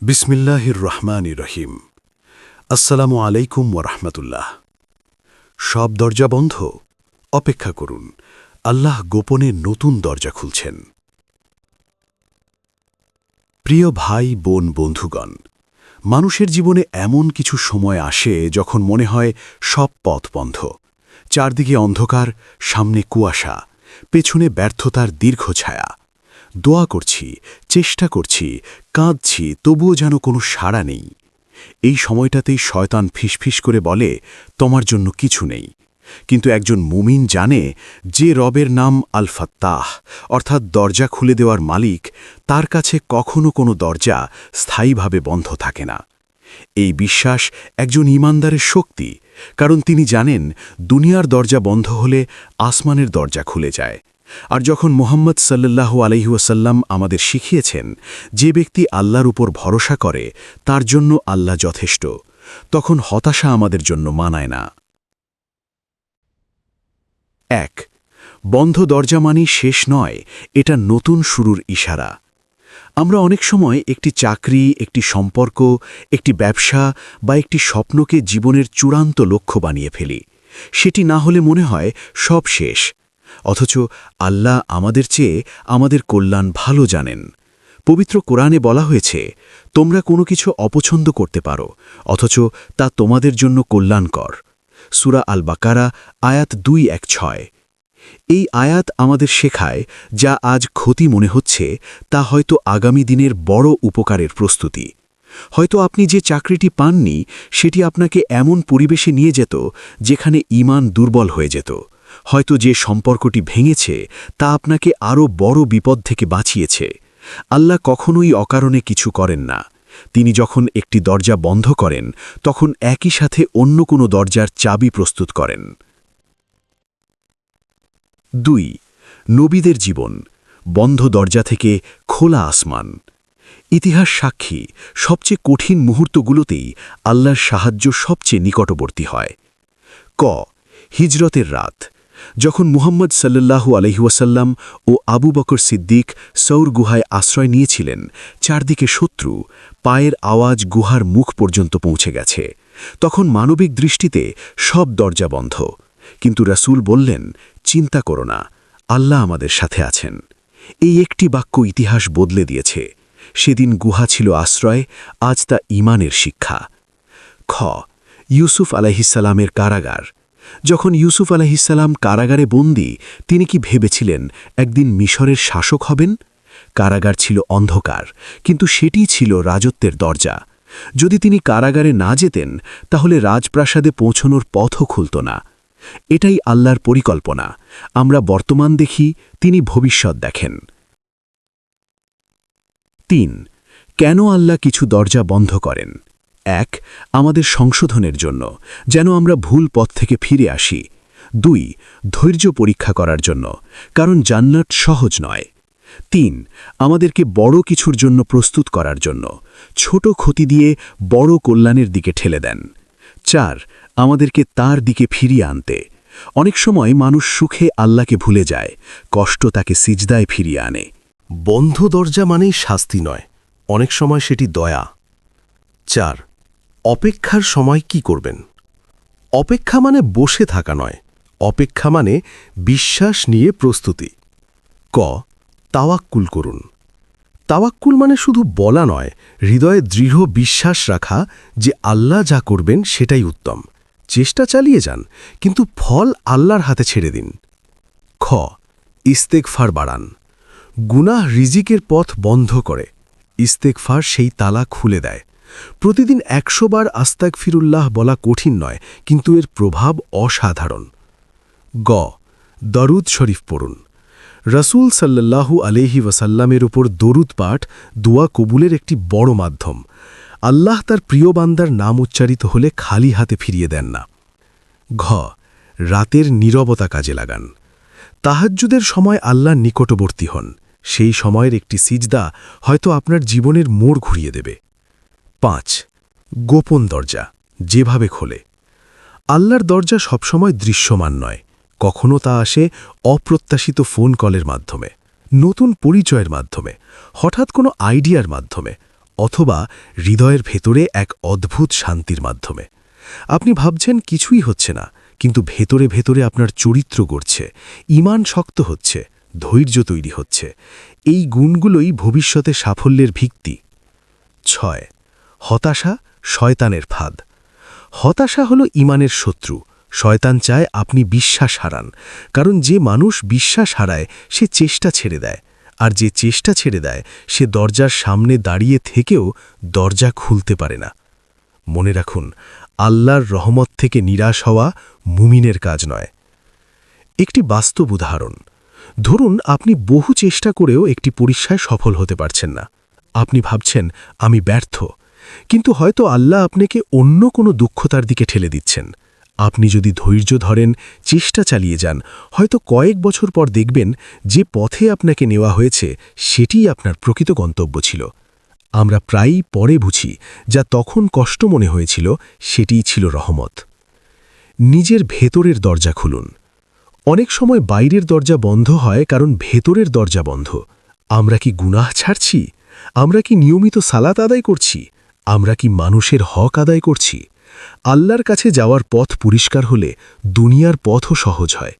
বিসমিল্লাহির রহমানির রহিম। আসসালামু আলাইকুম ওরহমতুল্লাহ। সব দরজা বন্ধ, অপেক্ষা করুন, আল্লাহ গোপনে নতুন দরজা খুলছেন। প্রিয় ভাই বোন বন্ধুগণ, মানুষের জীবনে এমন কিছু সময় আসে যখন মনে হয় সব পথ বন্ধ। চারদিকে অন্ধকার, সামনে কুয়াশা, পেছনে ব্যর্থতার দীর্ঘ ছায়া। দোয়া করছি, চেষ্টা করছি, কাঁদছি, তবুও যেন কোনো সাড়া নেই। এই সময়টাতেই শয়তান ফিসফিস করে বলে, তোমার জন্য কিছু নেই। কিন্তু একজন মুমিন জানে যে রবের নাম আল ফাত্তাহ, অর্থাৎ দরজা খুলে দেওয়ার মালিক, তার কাছে কখনো কোনো দরজা স্থায়ীভাবে বন্ধ থাকে না। এই বিশ্বাস একজন ঈমানদারের শক্তি, কারণ তিনি জানেন দুনিয়ার দরজা বন্ধ হলে আসমানের দরজা খুলে যায়। আর যখন মুহাম্মদ সাল্লাল্লাহু আলাইহি ওয়াসাল্লাম আমাদের শিখিয়েছেন যে ব্যক্তি আল্লাহর উপর ভরসা করে তার জন্য আল্লাহ যথেষ্ট, তখন হতাশা আমাদের জন্য মানায় না। ১. বন্ধ দরজা মানি শেষ নয়, এটা নতুন শুরুর ইশারা। আমরা অনেক সময় একটি চাকরি, একটি সম্পর্ক, একটি ব্যবসা বা একটি স্বপ্নকে জীবনের চূড়ান্ত লক্ষ্য বানিয়ে ফেলি। সেটি না হলে মনে হয় সব শেষ। অথচ আল্লাহ আমাদের চেয়ে আমাদের কল্যাণ ভালো জানেন। পবিত্র কোরআনে বলা হয়েছে, তোমরা কোনো কিছু অপছন্দ করতে পারো, অথচ তা তোমাদের জন্য কল্যাণকর। সূরা আল বাকারা আয়াত 2:1-6। এই আয়াত আমাদের শেখায় যা আজ ক্ষতি মনে হচ্ছে তা হয়তো আগামী দিনের বড় উপকারের প্রস্তুতি। হয়তো আপনি যে চাকরিটি পাননি সেটি আপনাকে এমন পরিবেশে নিয়ে যেত যেখানে ঈমান দুর্বল হয়ে যেত। হয়তো যে সম্পর্কটি ভেঙেছে তা আপনাকে আরও বড় বিপদ থেকে বাঁচিয়েছে। আল্লাহ কখনোই অকারণে কিছু করেন না। তিনি যখন একটি দরজা বন্ধ করেন তখন একই সাথে অন্য কোনো দরজার চাবি প্রস্তুত করেন। ২. নবীদের জীবন, বন্ধ দরজা থেকে খোলা আসমান। ইতিহাস সাক্ষী, সবচেয়ে কঠিন মুহূর্তগুলোতেই আল্লাহর সাহায্য সবচেয়ে নিকটবর্তী হয়। ক. হিজরতের রাত, যখন মুহাম্মদ সাল্লাল্লাহু আলাইহি ওয়াসাল্লাম ও আবু বকর সিদ্দিক সৌর গুহায় আশ্রয় নিয়েছিলেন, চারদিকে শত্রু, পায়ের আওয়াজ গুহার মুখ পর্যন্ত পৌঁছে গেছে। তখন মানবিক দৃষ্টিতে সব দরজা বন্ধ, কিন্তু রাসূল বললেন, চিন্তা করো না, আল্লাহ আমাদের সাথে আছেন। এই একটি বাক্য ইতিহাস বদলে দিয়েছে। সেদিন গুহা ছিল আশ্রয়, আজ তা ঈমানের শিক্ষা। খ. ইউসুফ আলাইহিসসালামের কারাগার, যখন ইউসুফ আলাইহিসসালাম কারাগারে বন্দী, তিনি কি ভেবেছিলেন একদিন মিশরের শাসক হবেন? কারাগার ছিল অন্ধকার, কিন্তু সেটিই ছিল রাজত্বের দরজা। যদি তিনি কারাগারে না যেতেন তাহলে রাজপ্রাসাদে পৌঁছনোর পথও খুলত না। এটাই আল্লাহর পরিকল্পনা। আমরা বর্তমান দেখি, তিনি ভবিষ্যৎ দেখেন। ৩. কেন আল্লাহ কিছু দরজা বন্ধ করেন? ১. আমাদের সংশোধনের জন্য, যেন আমরা ভুল পথ থেকে ফিরে আসি। ২. ধৈর্য পরীক্ষা করার জন্য, কারণ জান্নাত সহজ নয়। ৩. আমাদেরকে বড় কিছুর জন্য প্রস্তুত করার জন্য, ছোট ক্ষতি দিয়ে বড় কল্যাণের দিকে ঠেলে দেন। ৪. আমাদেরকে তার দিকে ফিরিয়ে আনতে। অনেক সময় মানুষ সুখে আল্লাহকে ভুলে যায়, কষ্ট তাকে সিজদায় ফিরিয়ে আনে। বন্ধ দরজা মানেই শাস্তি নয়, অনেক সময় সেটি দয়া। ৪. অপেক্ষার সময় কি করবেন? অপেক্ষা মানে বসে থাকা নয়, অপেক্ষা মানে বিশ্বাস নিয়ে প্রস্তুতি। ক. তাওয়াক্কুল করুন। তাওয়াক্কুল মানে শুধু বলা নয়, হৃদয়ে দৃঢ় বিশ্বাস রাখা যে আল্লাহ যা করবেন সেটাই উত্তম। চেষ্টা চালিয়ে যান, কিন্তু ফল আল্লাহর হাতে ছেড়ে দিন। খ. ইস্তেগফার বাড়ান। গুনাহ রিজিকের পথ বন্ধ করে, ইস্তেগফার সেই তালা খুলে দেয়। প্রতিদিন ১০০ বার আস্তাগফিরুল্লাহ বলা কঠিন নয়, কিন্তু এর প্রভাব অসাধারণ। গ. দরুদ শরীফ পড়ুন। রাসূল সাল্লাল্লাহু আলাইহি ওয়াসাল্লামের উপর দরুদ পাঠ দোয়া কবুলের একটি বড় মাধ্যম। আল্লাহ তার প্রিয় বান্দার নাম উচ্চারিত হলে খালি হাতে ফিরিয়ে দেন না। ঘ. রাতের নীরবতা কাজে লাগান। তাহাজ্জুদের সময় আল্লাহর নিকটবর্তী হন। সেই সময়ের একটি সিজদা হয়তো আপনার জীবনের মোড় ঘুরিয়ে দেবে। ৫. গোপন দরজা, যেভাবে খোলে। আল্লাহর দরজা সবসময় দৃশ্যমান নয়, কখনো তা আসে অপ্রত্যাশিত ফোন কলের মাধ্যমে, নতুন পরিচয়ের মাধ্যমে, হঠাৎ কোনো আইডিয়ার মাধ্যমে, অথবা হৃদয়ের ভেতরে এক অদ্ভুত শান্তির মাধ্যমে। আপনি ভাবছেন কিছুই হচ্ছে না, কিন্তু ভেতরে ভেতরে আপনার চরিত্র গড়ছে, ঈমান শক্ত হচ্ছে, ধৈর্য তৈরি হচ্ছে। এই গুণগুলোই ভবিষ্যতে সাফল্যের ভিত্তি। 6. হতাশা শয়তানের ফাঁদ। হতাশা হলো ঈমানের শত্রু। শয়তান চায় আপনি বিশ্বাস হারান, কারণ যে মানুষ বিশ্বাস হারায় সে চেষ্টা ছেড়ে দেয়, আর যে চেষ্টা ছেড়ে দেয় সে দরজার সামনে দাঁড়িয়ে থেকেও দরজা খুলতে পারে না। মনে রাখুন, আল্লাহর রহমত থেকে নিরাশ হওয়া মুমিনের কাজ নয়। একটি বাস্তব উদাহরণ। ধরুন আপনি বহু চেষ্টা করেও একটি পরীক্ষায় সফল হতে পারছেন না। আপনি ভাবছেন আমি ব্যর্থ, কিন্তু হয়তো আল্লাহ আপনাকে অন্য কোনো দুঃখতার দিকে ঠেলে দিচ্ছেন। আপনি যদি ধৈর্য ধরেন, চেষ্টা চালিয়ে যান, হয়তো কয়েক বছর পর দেখবেন যে পথে আপনাকে নেওয়া হয়েছে সেটিই আপনার প্রকৃত গন্তব্য ছিল। আমরা প্রায়ই পরে বুঝি যা তখন কষ্ট মনে হয়েছিল সেটিই ছিল রহমত। নিজের ভেতরের দরজা খুলুন। অনেক সময় বাইরের দরজা বন্ধ হয় কারণ ভেতরের দরজা বন্ধ। আমরা কি গুনাহ ছাড়ছি? আমরা কি নিয়মিত সালাত আদায় করছি? আমরা কি মানুষের হক আদায় করছি? আল্লাহর কাছে যাওয়ার পথ পরিষ্কার হলে দুনিয়ার পথও সহজ হয়।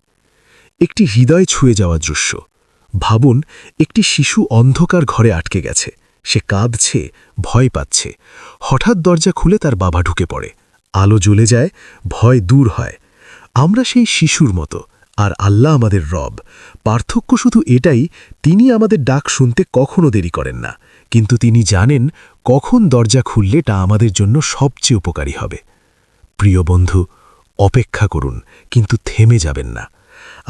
একটি হৃদয় ছুঁয়ে যাওয়া দৃশ্য। ভাবুন, একটি শিশু অন্ধকার ঘরে আটকে গেছে। সে কাঁদছে, ভয় পাচ্ছে। হঠাৎ দরজা খুলে তার বাবা ঢুকে পড়ে। আলো জ্বলে যায়, ভয় দূর হয়। আমরা সেই শিশুর মতো, আর আল্লাহ আমাদের রব। পার্থক্য শুধু এটাই, তিনি আমাদের ডাক শুনতে কখনো দেরি করেন না, কিন্তু তিনি জানেন কখন দরজা খুললে তা আমাদের জন্য সবচেয়ে উপকারী হবে। প্রিয় বন্ধু, অপেক্ষা করুন, কিন্তু থেমে যাবেন না।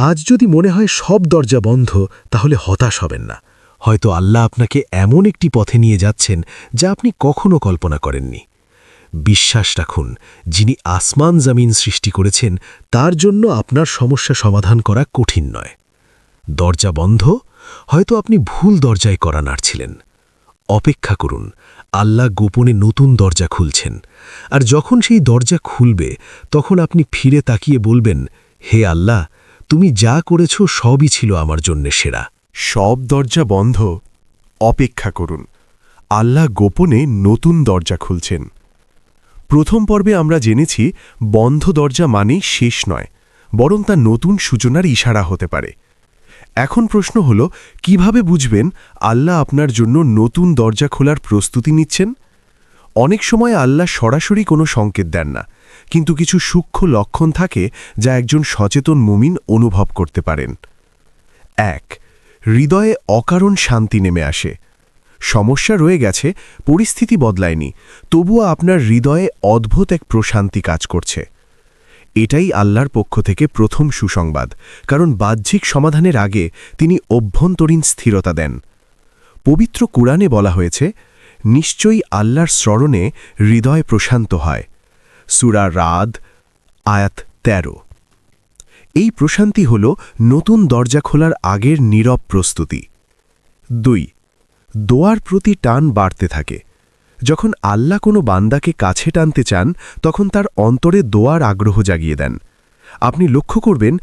আজ যদি মনে হয় সব দরজা বন্ধ, তাহলে হতাশ হবেন না। হয়তো আল্লাহ আপনাকে এমন একটি পথে নিয়ে যাচ্ছেন যা আপনি কখনো কল্পনা করেননি। বিশ্বাস রাখুন, যিনি আসমান জমিন সৃষ্টি করেছেন তার জন্য আপনার সমস্যা সমাধান করা কঠিন নয়। দরজা বন্ধ, হয়তো আপনি ভুল দরজায় কড়া নাড়ছিলেন। অপেক্ষা করুন, আল্লাহ গোপনে নতুন দরজা খুলছেন, আর যখন সেই দরজা খুলবে তখন আপনি ফিরে তাকিয়ে বলবেন, হে আল্লাহ, তুমি যা করেছ সবই ছিল আমার জন্যে সেরা। সব দরজা বন্ধ, অপেক্ষা করুন, আল্লাহ গোপনে নতুন দরজা খুলছেন। প্রথম পর্বে আমরা জেনেছি বন্ধ দরজা মানেই শেষ নয়, বরং তা নতুন সূচনার ইশারা হতে পারে। এখন প্রশ্ন হল, কিভাবে বুঝবেন আল্লাহ আপনার জন্য নতুন দরজা খোলার প্রস্তুতি নিচ্ছেন? অনেক সময় আল্লাহ সরাসরি কোনো সংকেত দেন না, কিন্তু কিছু সূক্ষ্ম লক্ষণ থাকে যা একজন সচেতন মুমিন অনুভব করতে পারেন। 1. হৃদয়ে অকারণ শান্তি নেমে আসে। সমস্যা রয়ে গেছে, পরিস্থিতি বদলায়নি, তবুও আপনার হৃদয়ে অদ্ভুত এক প্রশান্তি কাজ করছে। এটাই আল্লাহর পক্ষ থেকে প্রথম সুসংবাদ, কারণ বাহ্যিক সমাধানের আগে তিনি অভ্যন্তরীণ স্থিরতা দেন। পবিত্র কুরআনে বলা হয়েছে, নিশ্চয়ই আল্লাহর স্মরণে হৃদয় প্রশান্ত হয়। সূরা রাদ, আয়াত 13। এই প্রশান্তি হল নতুন দরজা খোলার আগের নীরব প্রস্তুতি। 2. দোয়ার প্রতি টান বাড়তে থাকে। যখন আল্লাহ কোনো বান্দাকে কাছে টানতে চান, তখন তার অন্তরে দোয়ার আগ্রহ জাগিয়ে দেন। আপনি লক্ষ্য করবেন,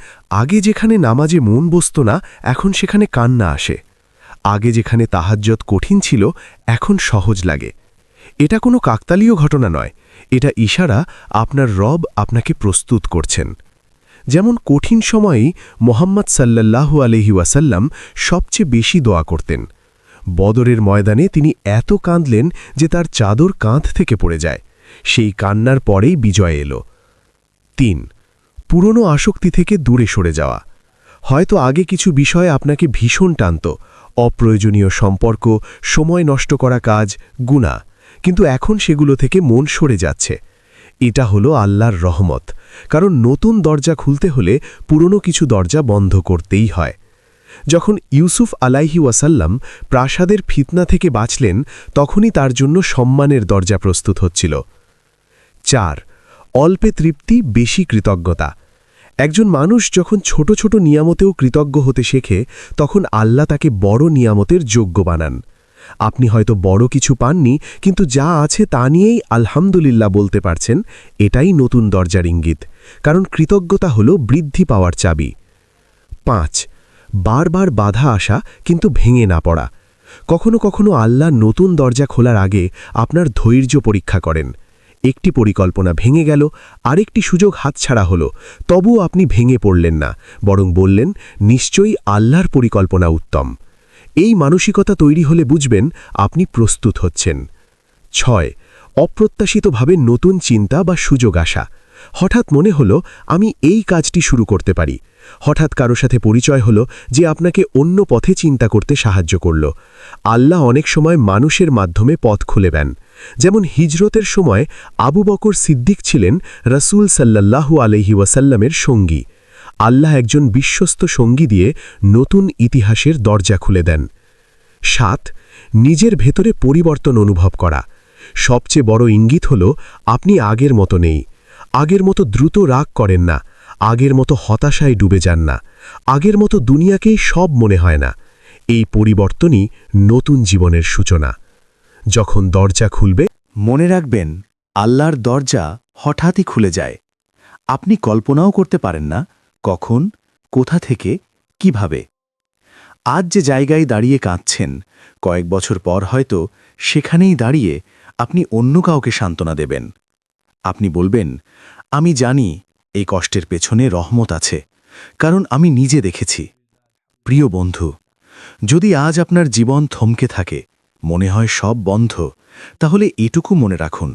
আগে যেখানে নামাজে মন বসত না, এখন সেখানে কান্না আসে। আগে যেখানে তাহাজ্জুদ কঠিন ছিল, এখন সহজ লাগে। এটা কোনো কাকতালীয় ঘটনা নয়, এটা ইশারা আপনার রব আপনাকে প্রস্তুত করছেন। যেমন কঠিন সময়েই মুহাম্মদ সাল্লাল্লাহু আলাইহি ওয়াসাল্লাম সবচেয়ে বেশি দোয়া করতেন। বদরের ময়দানে তিনি এত কাঁদলেন যে তার চাদর কাঁধ থেকে পড়ে যায়। সেই কান্নার পরেই বিজয় এলো। 3. পুরনো আসক্তি থেকে দূরে সরে যাওয়া। হয়তো আগে কিছু বিষয় আপনাকে ভীষণ টানত, অপ্রয়োজনীয় সম্পর্ক, সময় নষ্ট করা কাজ, গুনাহ, কিন্তু এখন সেগুলো থেকে মন সরে যাচ্ছে। এটা হলো আল্লাহর রহমত, কারণ নতুন দরজা খুলতে হলে পুরনো কিছু দরজা বন্ধ করতেই হয়। যখন ইউসুফ আলাইহি ওয়াসাল্লাম প্রাসাদের ফিতনা থেকে বাঁচলেন, তখনই তার জন্য সম্মানের দরজা প্রস্তুত হচ্ছিল। 4. অল্পে তৃপ্তি, বেশি কৃতজ্ঞতা। একজন মানুষ যখন ছোট ছোট নিয়ামতেও কৃতজ্ঞ হতে শেখে, তখন আল্লাহ তাকে বড় নিয়ামতের যোগ্য বানান। আপনি হয়তো বড় কিছু পাননি, কিন্তু যা আছে তা নিয়েই আলহামদুলিল্লাহ বলতে পারছেন, এটাই নতুন দরজার ইঙ্গিত, কারণ কৃতজ্ঞতা হল বৃদ্ধি পাওয়ার চাবি। 5. বারবার বাধা আসা কিন্তু ভেঙে না পড়া। কখনো কখনো আল্লাহ নতুন দরজা খোলার আগে আপনার ধৈর্য পরীক্ষা করেন। একটি পরিকল্পনা ভেঙে গেল, আরেকটি সুযোগ হাতছাড়া হলো, তবুও আপনি ভেঙে পড়লেন না, বরং বললেন, নিশ্চয়ই আল্লাহর পরিকল্পনা উত্তম। এই মানসিকতা তৈরি হলে বুঝবেন আপনি প্রস্তুত হচ্ছেন। 6. অপ্রত্যাশিতভাবে নতুন চিন্তা বা সুযোগ আসা। হঠাৎ মনে হলো আমি এই কাজটি শুরু করতে পারি। হঠাৎ কারো সাথে পরিচয় হলো যে আপনাকে অন্য পথে চিন্তা করতে সাহায্য করল। আল্লাহ অনেক সময় মানুষের মাধ্যমে পথ খুলে দেন। যেমন হিজরতের সময় আবু বকর সিদ্দিক ছিলেন রাসূল সাল্লাল্লাহু আলাইহি ওয়াসাল্লামের সঙ্গী। আল্লাহ একজন বিশ্বস্ত সঙ্গী দিয়ে নতুন ইতিহাসের দরজা খুলে দেন। 7. নিজের ভেতরে পরিবর্তন অনুভব করা। সবচেয়ে বড় ইঙ্গিত হল আপনি আগের মতো নেই। আগের মতো দ্রুত রাগ করেন না, আগের মতো হতাশায় ডুবে যান না, আগের মতো দুনিয়াকেই সব মনে হয় না। এই পরিবর্তনই নতুন জীবনের সূচনা। যখন দরজা খুলবে, মনে রাখবেন, আল্লাহর দরজা হঠাৎই খুলে যায়। আপনি কল্পনাও করতে পারেন না কখন, কোথা থেকে, কিভাবে। আজ যে জায়গায় দাঁড়িয়ে কাঁদছেন, কয়েক বছর পর হয়তো সেখানেই দাঁড়িয়ে আপনি অন্য কাউকে সান্ত্বনা দেবেন। আপনি বলবেন, আমি জানি এই কষ্টের পেছনে রহমত আছে, কারণ আমি নিজে দেখেছি। প্রিয় বন্ধু, যদি আজ আপনার জীবন থমকে থাকে, মনে হয় সব বন্ধ, তাহলে এটুকু মনে রাখুন,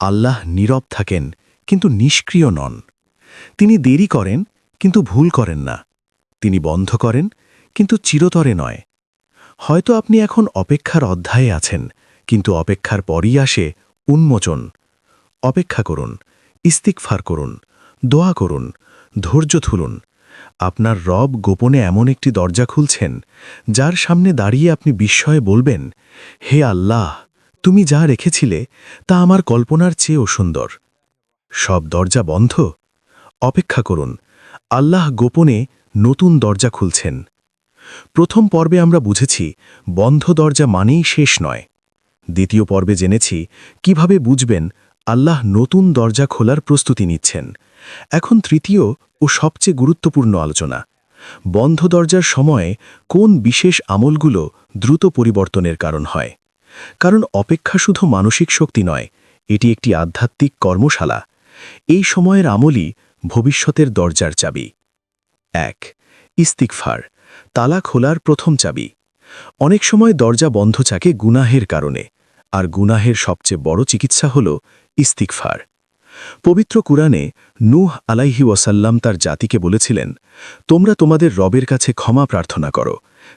আল্লাহ নীরব থাকেন কিন্তু নিষ্ক্রিয় নন। তিনি দেরি করেন কিন্তু ভুল করেন না। তিনি বন্ধ করেন কিন্তু চিরতরে নয়। হয়তো আপনি এখন অপেক্ষার অধ্যায়ে আছেন, কিন্তু অপেক্ষার পরই আসে উন্মোচন। অপেক্ষা করুন, ইস্তিগফার করুন, দোয়া করুন, ধৈর্য ধরুন। আপনার রব গোপনে এমন একটি দরজা খুলছেন, যার সামনে দাঁড়িয়ে আপনি বিস্ময়ে বলবেন, হে আল্লাহ, তুমি যা রেখেছিলে তা আমার কল্পনার চেয়েও সুন্দর। সব দরজা বন্ধ? অপেক্ষা করুন, আল্লাহ গোপনে নতুন দরজা খুলছেন। প্রথম পর্বে আমরা বুঝেছি বন্ধ দরজা মানেই শেষ নয়। দ্বিতীয় পর্বে জেনেছি কিভাবে বুঝবেন আল্লাহ নতুন দরজা খোলার প্রস্তুতি নিচ্ছেন। এখন তৃতীয় ও সবচেয়ে গুরুত্বপূর্ণ আলোচনা, বন্ধ দরজার সময়ে কোন বিশেষ আমলগুলো দ্রুত পরিবর্তনের কারণ হয়। কারণ অপেক্ষা শুধু মানসিক শক্তি নয়, এটি একটি আধ্যাত্মিক কর্মশালা। এই সময়ের আমলই ভবিষ্যতের দরজার চাবি। 1. ইস্তিগফার, তালা খোলার প্রথম চাবি। অনেক সময় দরজা বন্ধ থাকে গুনাহের কারণে, আর গুনাহের সবচেয়ে বড় চিকিৎসা হল ইস্তিগফার। পবিত্র কুরআনে নূহ আলাইহি ওয়াসাল্লাম তার জাতিকে বলেছিলেন, তোমরা তোমাদের রবের কাছে ক্ষমা প্রার্থনা করো,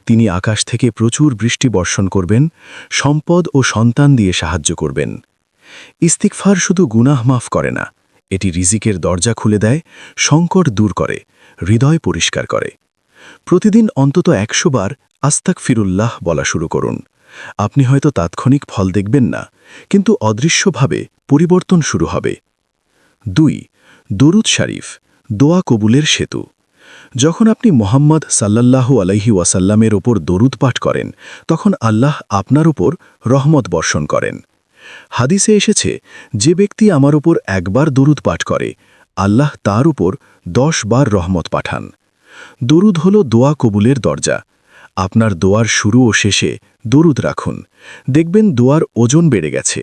তিনি আকাশ থেকে প্রচুর বৃষ্টি বর্ষণ করবেন, সম্পদ ও সন্তান দিয়ে সাহায্য করবেন। ইস্তিগফার শুধু গুনাহ মাফ করে না, এটি রিজিকের দরজা খুলে দেয়, সংকট দূর করে, হৃদয় পরিষ্কার করে। প্রতিদিন অন্তত 100 বার আস্তাগফিরুল্লাহ বলা শুরু করুন। আপনি হয়তো তাৎক্ষণিক ফল দেখবেন না, কিন্তু অদৃশ্যভাবে পরিবর্তন শুরু হবে। 2. দরুদ শরীফ, দোয়া কবুলের সেতু। যখন আপনি মুহাম্মদ সাল্লাল্লাহু আলাইহি ওয়াসাল্লামের ওপর দরুদ পাঠ করেন, তখন আল্লাহ আপনার উপর রহমত বর্ষণ করেন। হাদিসে এসেছে, যে ব্যক্তি আমার উপর একবার দরুদ পাঠ করে, আল্লাহ তার উপর 10 বার রহমত পাঠান। দরুদ হল দোয়া কবুলের দরজা। আপনার দোয়ার শুরু ও শেষে দরুদ রাখুন, দেখবেন দোয়ার ওজন বেড়ে গেছে।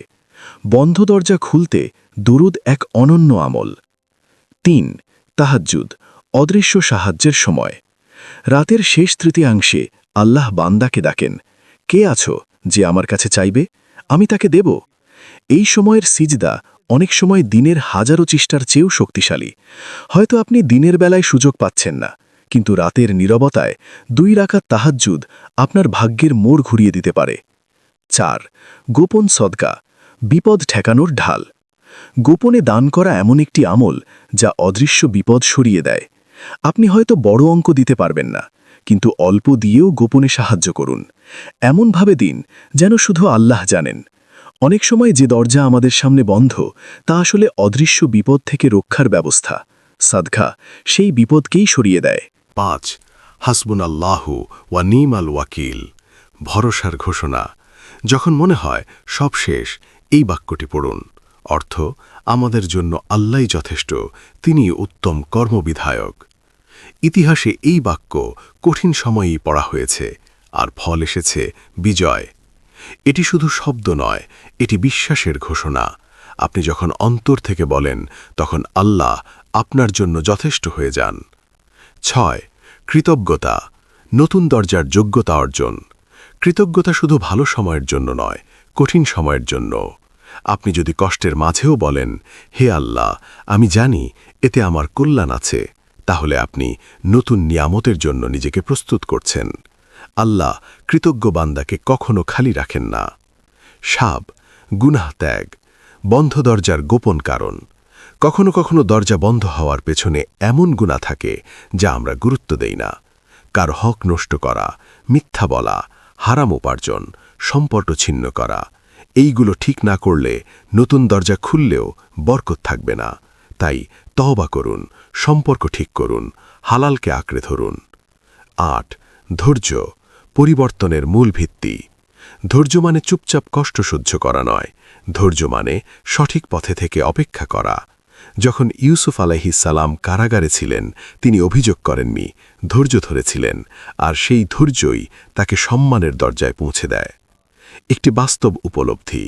বন্ধ দরজা খুলতে দরুদ এক অনন্য আমল। 3. তাহাজ্জুদ, অদৃশ্য সাহায্যের সময়। রাতের শেষ তৃতীয়াংশে আল্লাহ বান্দাকে ডাকেন, কে আছো যে আমার কাছে চাইবে, আমি তাকে দেব। এই সময়ের সিজদা অনেক সময় দিনের হাজারো চেষ্টার চেয়েও শক্তিশালী। হয়তো আপনি দিনের বেলায় সুযোগ পাচ্ছেন না, কিন্তু রাতের নীরবতায় 2 রাকাত তাহাজ্জুদ আপনার ভাগ্যের মোড় ঘুরিয়ে দিতে পারে। 4. গোপন সদকা, বিপদ ঠেকানোর ঢাল। গোপনে দান করা এমন একটি আমল যা অদৃশ্য বিপদ সরিয়ে দেয়। আপনি হয়তো বড় অঙ্ক দিতে পারবেন না, কিন্তু অল্প দিয়েও গোপনে সাহায্য করুন। এমনভাবে দিন যেন শুধু আল্লাহ জানেন। অনেক সময় যে দরজা আমাদের সামনে বন্ধ, তা আসলে অদৃশ্য বিপদ থেকে রক্ষার ব্যবস্থা। সাদকা সেই বিপদকেই সরিয়ে দেয়। 5. হাসবুনাল্লাহু ওয়া নি'মাল ওয়াকিল, ভরসার ঘোষণা। যখন মনে হয় সব শেষ, এই বাক্যটি পড়ুন। অর্থ, আমাদের জন্য আল্লাহই যথেষ্ট, তিনি উত্তম কর্মবিধায়ক। ইতিহাসে এই বাক্য কঠিন সময়েই পড়া হয়েছে। আর ফল এসেছে বিজয়। এটি শুধু শব্দ নয়, এটি বিশ্বাসের ঘোষণা। আপনি যখন অন্তর থেকে বলেন, তখন আল্লাহ আপনার জন্য যথেষ্ট হয়ে যান। 6. কৃতজ্ঞতা, নতুন দরজার যোগ্যতা অর্জন। কৃতজ্ঞতা শুধু ভালো সময়ের জন্য নয়, কঠিন সময়ের জন্য। আপনি যদি কষ্টের মাঝেও বলেন, হে আল্লাহ, আমি জানি এতে আমার কল্যাণ আছে, তাহলে আপনি নতুন নিয়ামতের জন্য নিজেকে প্রস্তুত করছেন। আল্লাহ কৃতজ্ঞ বান্দাকে কখনো খালি রাখেন না। 7. গুনাহ ত্যাগ, বন্ধ দরজার গোপন কারণ। কখনো কখনো দরজা বন্ধ হওয়ার পেছনে এমন গুনাহ থাকে যা আমরা গুরুত্ব দেই না। কার হক নষ্ট করা, মিথ্যা বলা, হারাম উপার্জন, সম্পর্ক ছিন্ন করা, এইগুলো ঠিক না করলে নতুন দরজা খুললেও বরকত থাকবে না। তাই তওবা করুন, সম্পর্ক ঠিক করুন, হালালকে আঁকড়ে ধরুন। 8. ধৈর্য, পরিবর্তনের মূল ভিত্তি। ধৈর্য মানে চুপচাপ কষ্ট সহ্য করা নয়, ধৈর্য মানে সঠিক পথে থেকে অপেক্ষা করা। যখন ইউসুফ আলাইহিস সালাম কারাগারে ছিলেন, তিনি অভিযোগ করেননি, ধৈর্য ধরেছিলেন, আর সেই ধৈর্যই তাকে সম্মানের দরজায় পৌঁছে দেয়। একটি বাস্তব উপলব্ধি,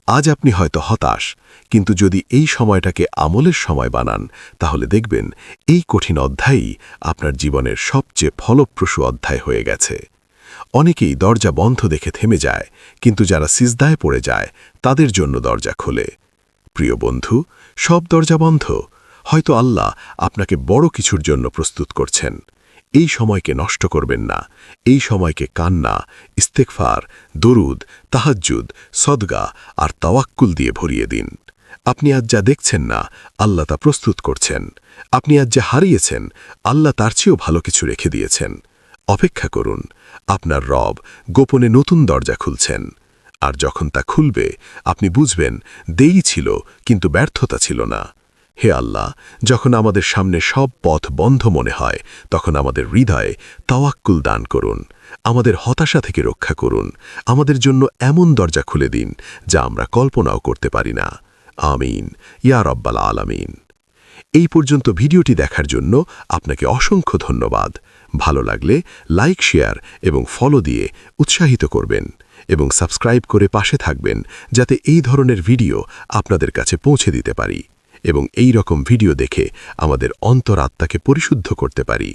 আজ আপনি হয়তো হতাশ, কিন্তু যদি এই সময়টাকে আমলের সময় বানান, তাহলে দেখবেন এই কঠিন অধ্যায়ই আপনার জীবনের সবচেয়ে ফলপ্রসূ অধ্যায় হয়ে গেছে। অনেকেই দরজা বন্ধ দেখে থেমে যায়, কিন্তু যারা সিজদায় পড়ে যায় তাদের জন্য দরজা খোলে। প্রিয় বন্ধু, সব দরজা বন্ধ, হয়তো আল্লাহ আপনাকে বড় কিছুর জন্য প্রস্তুত করছেন। এই সময়কে নষ্ট করবেন না। এই সময়কে কান্না, ইস্তেগফার, দরুদ, তাহাজ্জুদ, সদকা আর তাওয়াক্কুল দিয়ে ভরিয়ে দিন। আপনি আজ যা দেখছেন না, আল্লাহ তা প্রস্তুত করছেন। আপনি আজ যা হারিয়েছেন, আল্লাহ তার চেয়েও ভালো কিছু রেখে দিয়েছেন। অপেক্ষা করুন, আপনার রব গোপনে নতুন দরজা খুলছেন। আর যখন তা খুলবে, আপনি বুঝবেন দেরি ছিল, কিন্তু ব্যর্থতা ছিল না। হে আল্লাহ, যখন আমাদের সামনে সব পথ বন্ধ মনে হয়, তখন আমাদের হৃদয়ে তাওয়াক্কুল দান করুন। আমাদের হতাশা থেকে রক্ষা করুন। আমাদের জন্য এমন দরজা খুলে দিন যা আমরা কল্পনাও করতে পারি না। আমিন, ইয়া রাব্বাল আলামিন। এই পর্যন্ত ভিডিওটি দেখার জন্য আপনাকে অসংখ্য ধন্যবাদ। ভালো লাগলে লাইক, শেয়ার এবং ফলো দিয়ে উৎসাহিত করবেন এবং সাবস্ক্রাইব করে পাশে থাকবেন, যাতে এই ধরনের ভিডিও আপনাদের কাছে পৌঁছে দিতে পারি এবং এই রকম ভিডিও দেখে আমাদের অন্তরাত্মাকে পরিশুদ্ধ করতে পারি।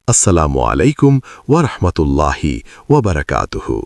আসসালামু আলাইকুম ওয়া রাহমাতুল্লাহি ওয়া বারাকাতুহু।